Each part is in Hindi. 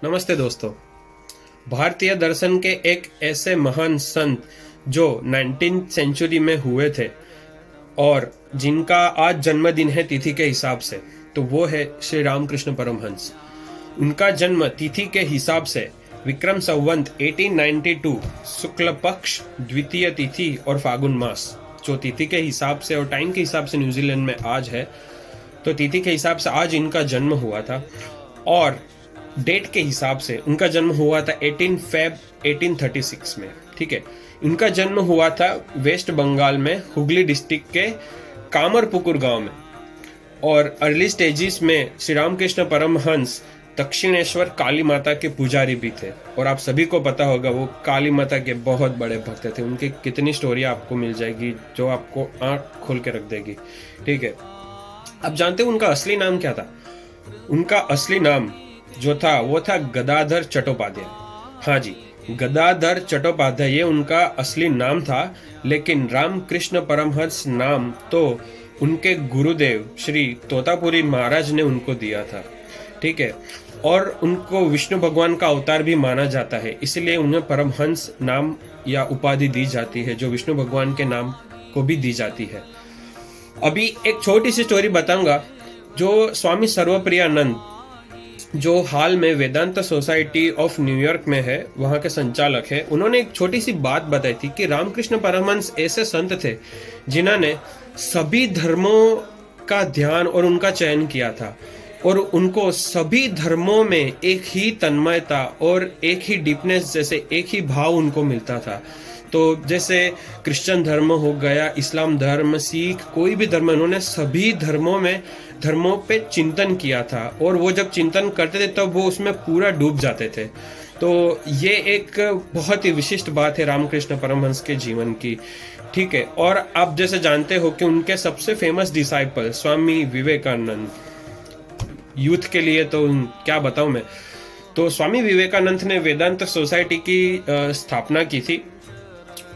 नमस्ते दोस्तों। भारतीय दर्शन के एक ऐसे महान संत जो 19th सेंचुरी में हुए थे और जिनका आज जन्मदिन है तिथि के हिसाब से, तो वो है श्री रामकृष्ण परमहंस। उनका जन्म तिथि के हिसाब से विक्रम संवत 1892 शुक्ल पक्ष द्वितीय तिथि और फागुन मास, जो तिथि के हिसाब से और टाइम के हिसाब से न्यूजीलैंड में आज है, तो तिथि के हिसाब से आज इनका जन्म हुआ था। और डेट के हिसाब से उनका जन्म हुआ था 18 फेब 1836 में। ठीक है, इनका जन्म हुआ था वेस्ट बंगाल में हुगली डिस्ट्रिक्ट के कामरपुकुर गांव में। और अर्ली स्टेजेस में श्री रामकृष्ण परमहंस दक्षिणेश्वर काली माता के पुजारी भी थे। और आप सभी को पता होगा वो काली माता के बहुत बड़े भक्त थे। उनकी कितनी स्टोरी आपको मिल जाएगी जो आपको आंख खोल के रख देगी। ठीक है, आप जानते हो उनका असली नाम क्या था? उनका असली नाम जो था वो था गदाधर चट्टोपाध्याय। हाँ जी, गदाधर चट्टोपाध्याय ये उनका असली नाम था, लेकिन रामकृष्ण परमहंस नाम तो उनके गुरुदेव श्री तोतापुरी महाराज ने उनको दिया था। ठीक है, और उनको विष्णु भगवान का अवतार भी माना जाता है, इसलिए उन्हें परमहंस नाम या उपाधि दी जाती है, जो विष्णु भगवान के नाम को भी दी जाती है। अभी एक छोटी सी स्टोरी बताऊंगा। जो स्वामी सर्वप्रियानंद जो हाल में वेदांत सोसाइटी ऑफ न्यूयॉर्क में है, वहां के संचालक है, उन्होंने एक छोटी सी बात बताई थी कि रामकृष्ण परमहंस ऐसे संत थे जिन्होंने सभी धर्मों का ध्यान और उनका चयन किया था, और उनको सभी धर्मों में एक ही तन्मयता और एक ही डीपनेस, जैसे एक ही भाव उनको मिलता था। तो जैसे क्रिश्चियन धर्म हो गया, इस्लाम धर्म, सिख, कोई भी धर्म, उन्होंने सभी धर्मों पे चिंतन किया था, और वो जब चिंतन करते थे तब वो उसमें पूरा डूब जाते थे। तो ये एक बहुत ही विशिष्ट बात है रामकृष्ण परमहंस के जीवन की। ठीक है, और आप जैसे जानते हो कि उनके सबसे famous disciple Swami Vivekananda, youth के लिए तो क्या बताऊं मैं। तो स्वामी विवेकानंद ने वेदांत सोसाइटी की स्थापना की थी,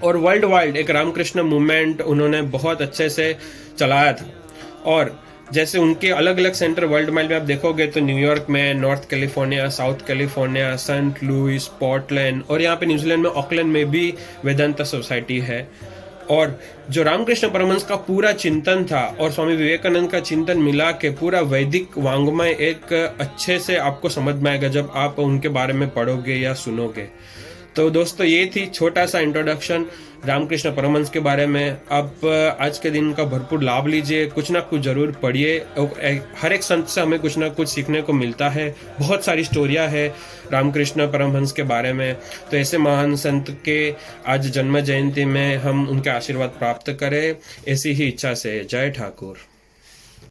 और वर्ल्ड वाइड एक रामकृष्ण मूवमेंट उन्होंने बहुत अच्छे से चलाया था। और जैसे उनके अलग अलग सेंटर वर्ल्ड वाइड में आप देखोगे तो न्यूयॉर्क में, North California, South California, Saint Louis, Portland, और यहाँ पे न्यूजीलैंड में ऑकलैंड में भी वेदांत सोसाइटी है। और जो रामकृष्ण परमहंस का पूरा चिंतन था और स्वामी विवेकानंद का चिंतन मिला के पूरा वैदिक वांग्मय एक अच्छे से आपको समझ में आएगा जब आप उनके बारे में पढ़ोगे या सुनोगे। तो दोस्तों, ये थी छोटा सा इंट्रोडक्शन रामकृष्ण परमहंस के बारे में। आप आज के दिन का भरपूर लाभ लीजिए, कुछ ना कुछ जरूर पढ़िए। हर एक संत से हमें कुछ ना कुछ सीखने को मिलता है। बहुत सारी स्टोरियां है रामकृष्ण परमहंस के बारे में। तो ऐसे महान संत के आज जन्म जयंती में हम उनके आशीर्वाद प्राप्त करें, ऐसी ही इच्छा से। जय ठाकुर।